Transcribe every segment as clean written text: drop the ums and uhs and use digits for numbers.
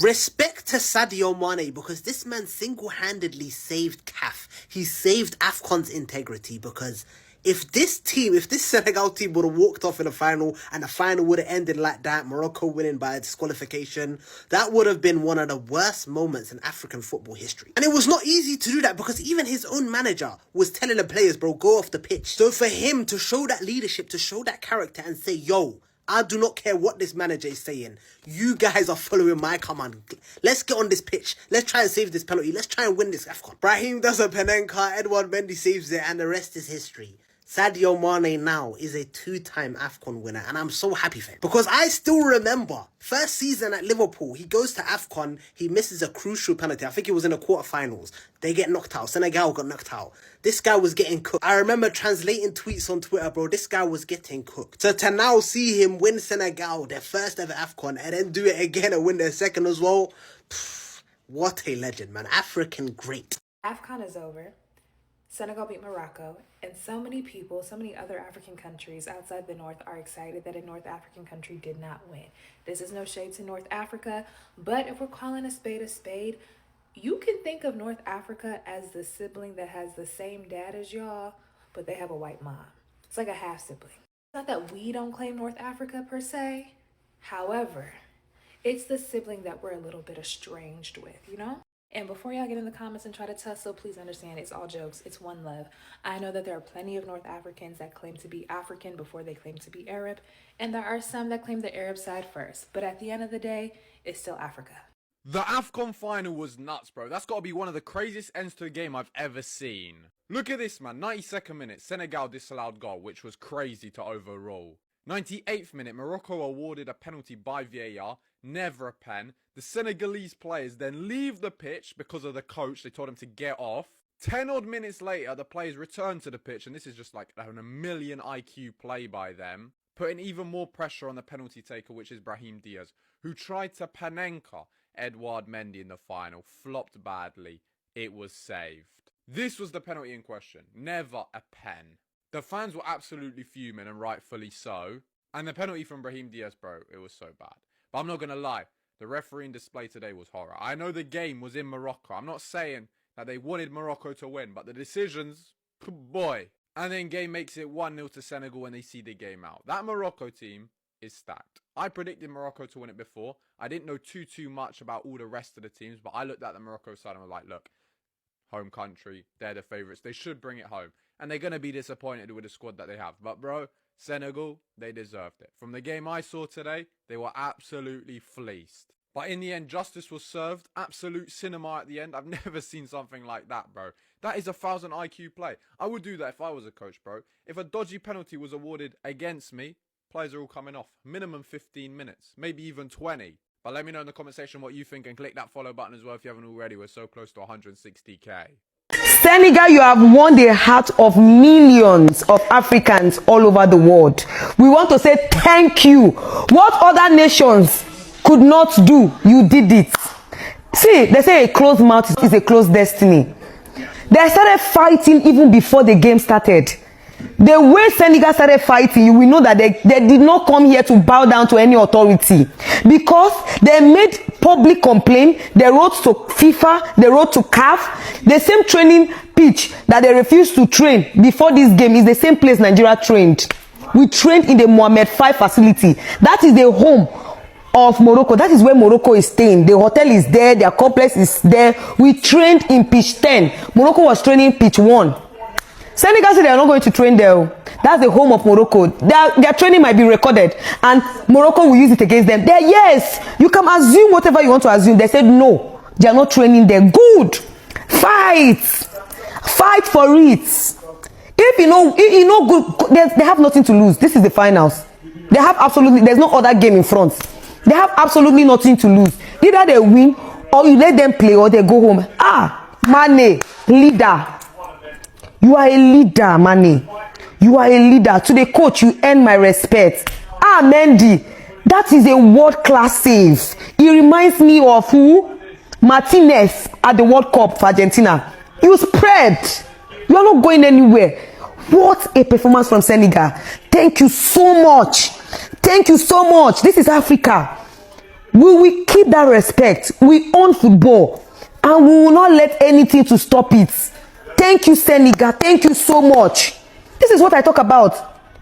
Respect to Sadio Mane, because this man single-handedly saved CAF. He saved Afcon's integrity, because if this Senegal team would have walked off in the final and the final would have ended like that, Morocco winning by disqualification, that would have been one of the worst moments in African football history. And it was not easy to do that, because even his own manager was telling the players, bro, go off the pitch. So for him to show that leadership, to show that character and say, yo, I do not care what this manager is saying. You guys are following my command. Let's get on this pitch. Let's try and save this penalty. Let's try and win this Afcon. Brahim does a Panenka, Edouard Mendy saves it, and the rest is history. Sadio Mane now is a 2-time Afcon winner, and I'm so happy for him. Because I still remember, first season at Liverpool, he goes to Afcon, he misses a crucial penalty. I think it was in the quarterfinals. They get knocked out. Senegal got knocked out. This guy was getting cooked. I remember translating tweets on Twitter, bro. This guy was getting cooked. So to now see him win Senegal, their first ever Afcon, and then do it again and win their second as well, what a legend, man. African great. Afcon is over. Senegal beat Morocco, and so many people, so many other African countries outside the North are excited that a North African country did not win. This is no shade to North Africa, but if we're calling a spade, you can think of North Africa as the sibling that has the same dad as y'all, but they have a white mom. It's like a half sibling. It's not that we don't claim North Africa per se. However, it's the sibling that we're a little bit estranged with, you know? And before y'all get in the comments and try to tussle, please understand it's all jokes. It's one love. I know that there are plenty of North Africans that claim to be African before they claim to be Arab. And there are some that claim the Arab side first. But at the end of the day, it's still Africa. The Afcon final was nuts, bro. That's got to be one of the craziest ends to a game I've ever seen. Look at this, man. 92nd minute, Senegal disallowed goal, which was crazy to overrule. 98th minute, Morocco awarded a penalty by VAR. Never a pen. The Senegalese players then leave the pitch because of the coach. They told him to get off. 10 odd minutes later, the players return to the pitch, and this is just like a million IQ play by them, putting even more pressure on the penalty taker, which is Brahim Diaz, who tried to Panenka Edouard Mendy in the final. Flopped badly. It was saved. This was the penalty in question. Never a pen. The fans were absolutely fuming, and rightfully so. And the penalty from Brahim Diaz, bro, it was so bad. But I'm not going to lie. The refereeing display today was horror. I know the game was in Morocco. I'm not saying that they wanted Morocco to win, but the decisions, boy. And then game makes it 1-0 to Senegal when they see the game out. That Morocco team is stacked. I predicted Morocco to win it before. I didn't know too much about all the rest of the teams, but I looked at the Morocco side and was like, look, home country, they're the favourites. They should bring it home. And they're going to be disappointed with the squad that they have. But bro, Senegal, they deserved it. From the game I saw today, they were absolutely fleeced. But in the end, justice was served. Absolute cinema at the end. I've never seen something like that, bro. That is 1,000 IQ play. I would do that if I was a coach, bro. If a dodgy penalty was awarded against me, players are all coming off. Minimum 15 minutes. Maybe even 20. But let me know in the comment section what you think, and click that follow button as well if you haven't already. We're so close to 160k. Senegal, you have won the heart of millions of Africans all over the world. We want to say thank you. What other nations could not do, you did it. See, they say a closed mouth is a closed destiny. They started fighting even before the game started. The way Senegal started fighting, you will know that they did not come here to bow down to any authority, because they made public complaint. They wrote to FIFA, they wrote to CAF. The same training pitch that they refused to train before this game is the same place Nigeria trained. We trained in the Mohammed V facility. That is the home of Morocco. That is where Morocco is staying. The hotel is there, their complex is there. We trained in pitch 10. Morocco was training pitch 1. Senegal said they are not going to train there. That's the home of Morocco. Their training might be recorded, and Morocco will use it against them. There, yes, you can assume whatever you want to assume. They said no, they are not training there. Good, fight for it. If you know good, they have nothing to lose. This is the finals. They have absolutely. There's no other game in front. They have absolutely nothing to lose. Either they win, or you let them play, or they go home. Mane, leader. You are a leader, Mane. You are a leader. To the coach, you earn my respect. Mendy, that is a world-class save. He reminds me of who? Martinez at the World Cup for Argentina. You spread. You are not going anywhere. What a performance from Senegal. Thank you so much. Thank you so much. This is Africa. We will keep that respect. We own football, and we will not let anything to stop it. Thank you, Senegal. Thank you so much. This is what I talk about.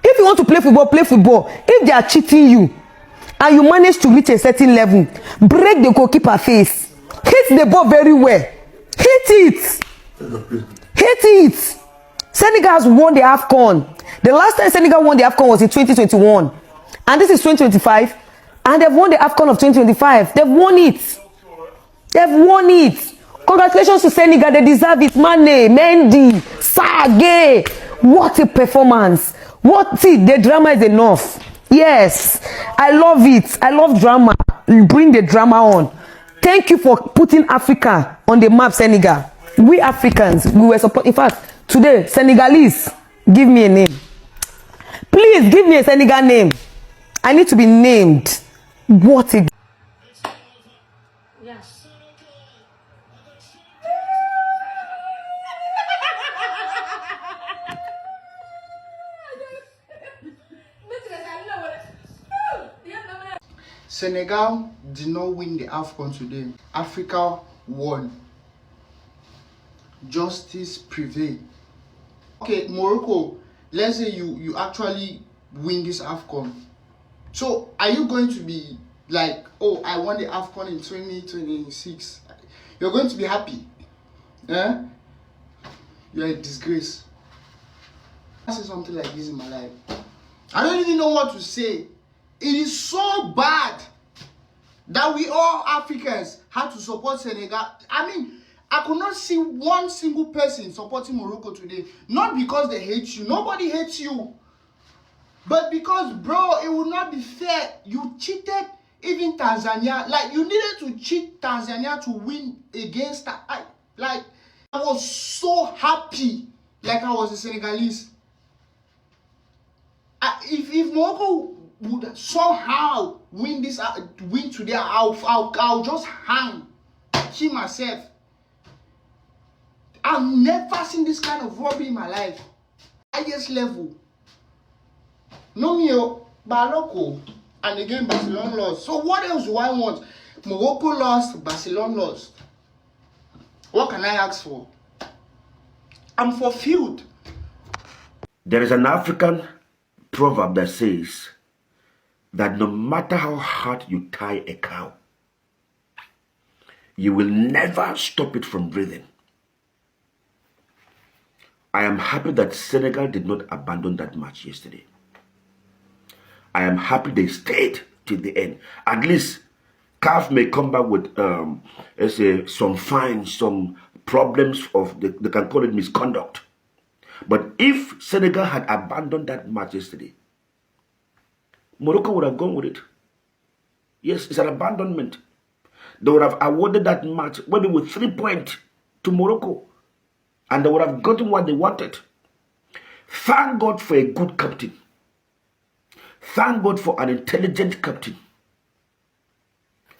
If you want to play football, play football. If they are cheating you, and you manage to reach a certain level, break the goalkeeper face. Hit the ball very well. Hit it. Hit it. Senegal has won the Afcon. The last time Senegal won the Afcon was in 2021. And this is 2025. And they've won the Afcon of 2025. They've won it. They've won it. Congratulations to Senegal. They deserve it. Mane, Mendy, Sage. What a performance. See, the drama is enough. Yes. I love it. I love drama. You bring the drama on. Thank you for putting Africa on the map, Senegal. We Africans, we were supporting. In fact, today, Senegalese, give me a name. Please give me a Senegal name. I need to be named. What a... Yes. Senegal did not win the Afcon today. Africa won. Justice prevailed. Okay, Morocco, let's say you actually win this Afcon. So are you going to be like, oh, I won the Afcon in 2026? You're going to be happy? Eh? You're a disgrace. I say something like this in my life. I don't even know what to say. It is so bad that we all Africans had to support Senegal. I mean, I could not see one single person supporting Morocco today. Not because they hate you. Nobody hates you. But because, bro, it would not be fair. You cheated even Tanzania. Like, you needed to cheat Tanzania to win against... I was so happy like I was a Senegalese. If Morocco would somehow win today, I'll just kill myself. I've never seen this kind of robbery in my life. Highest level. No mio, Barocco, and again Barcelona lost. So what else do I want? Morocco lost, Barcelona lost. What can I ask for? I'm fulfilled. There is an African proverb that says that no matter how hard you tie a cow, you will never stop it from breathing. I am happy that Senegal did not abandon that match yesterday. I am happy they stayed till the end. At least CAF may come back with some fines, some problems of, they can call it misconduct. But if Senegal had abandoned that match yesterday, Morocco would have gone with it. Yes, it's an abandonment. They would have awarded that match maybe with 3 points to Morocco. And they would have gotten what they wanted. Thank God for a good captain. Thank God for an intelligent captain.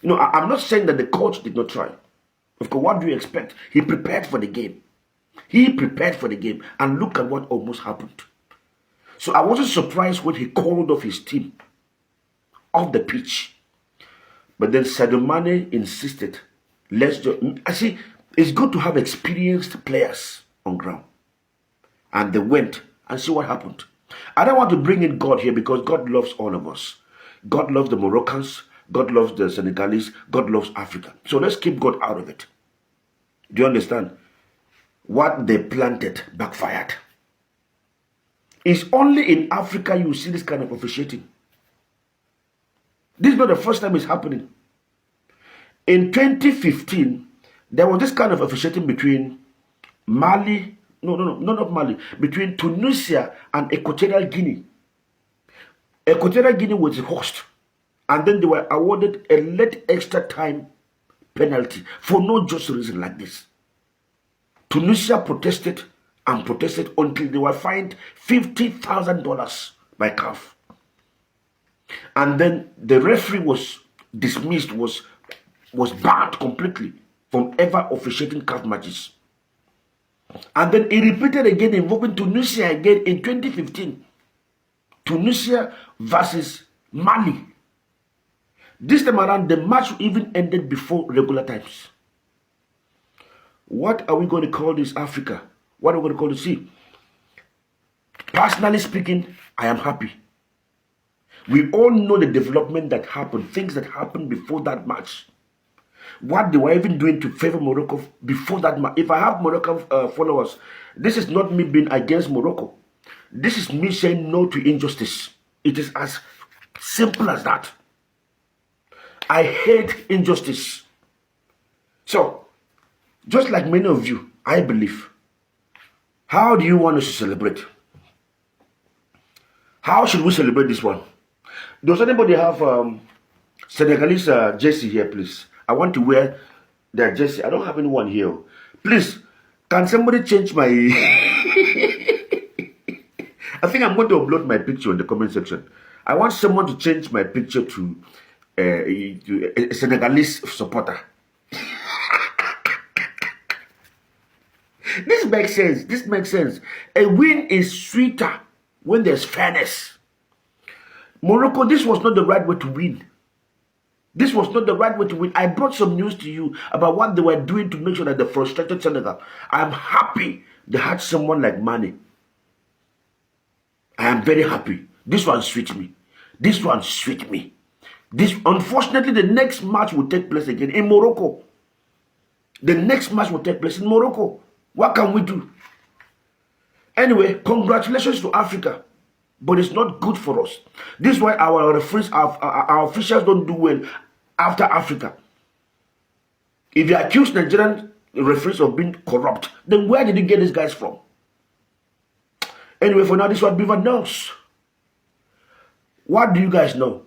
You know, I'm not saying that the coach did not try. Of course, what do you expect? He prepared for the game. He prepared for the game. And look at what almost happened. So I wasn't surprised when he called off his team off the pitch. But then Sadio Mane insisted, let's just... I see, it's good to have experienced players on ground. And they went and see what happened. I don't want to bring in God here because God loves all of us. God loves the Moroccans. God loves the Senegalese. God loves Africa. So let's keep God out of it. Do you understand? What they planted backfired. It's only in Africa you see this kind of officiating. This is not the first time it's happening. In 2015, there was this kind of officiating between Mali, not Mali, between Tunisia and Equatorial Guinea. Equatorial Guinea was the host. And then they were awarded a late extra time penalty for no just reason like this. Tunisia protested and protested until they were fined $50,000 by CAF. And then the referee was dismissed, was banned completely from ever officiating CAF matches. And then he repeated again, invoking Tunisia again in 2015. Tunisia versus Mali. This time around, the match even ended before regular times. What are we going to call this, Africa? What are we going to call this? See, personally speaking, I am happy. We all know the development that happened, things that happened before that match. What they were even doing to favor Morocco before that match. If I have Moroccan followers, this is not me being against Morocco. This is me saying no to injustice. It is as simple as that. I hate injustice. So, just like many of you, I believe, how do you want us to celebrate? How should we celebrate this one? Does anybody have Senegalese jersey here, please? I want to wear their jersey. I don't have anyone here. Please, can somebody change my... I think I'm going to upload my picture in the comment section. I want someone to change my picture to a Senegalese supporter. This makes sense. This makes sense. A win is sweeter when there's fairness. Morocco, this was not the right way to win. This was not the right way to win. I brought some news to you about what they were doing to make sure that they frustrated Senegal. I'm happy they had someone like Mane. I am very happy. This one sweet me. This one sweet me. Unfortunately, the next match will take place again in Morocco. The next match will take place in Morocco. What can we do? Anyway, congratulations to Africa. But it's not good for us. This is why our referees, our officials don't do well after Africa. If you accuse Nigerian referees of being corrupt, then where did you get these guys from? Anyway, for now, this is what Beaver knows. What do you guys know?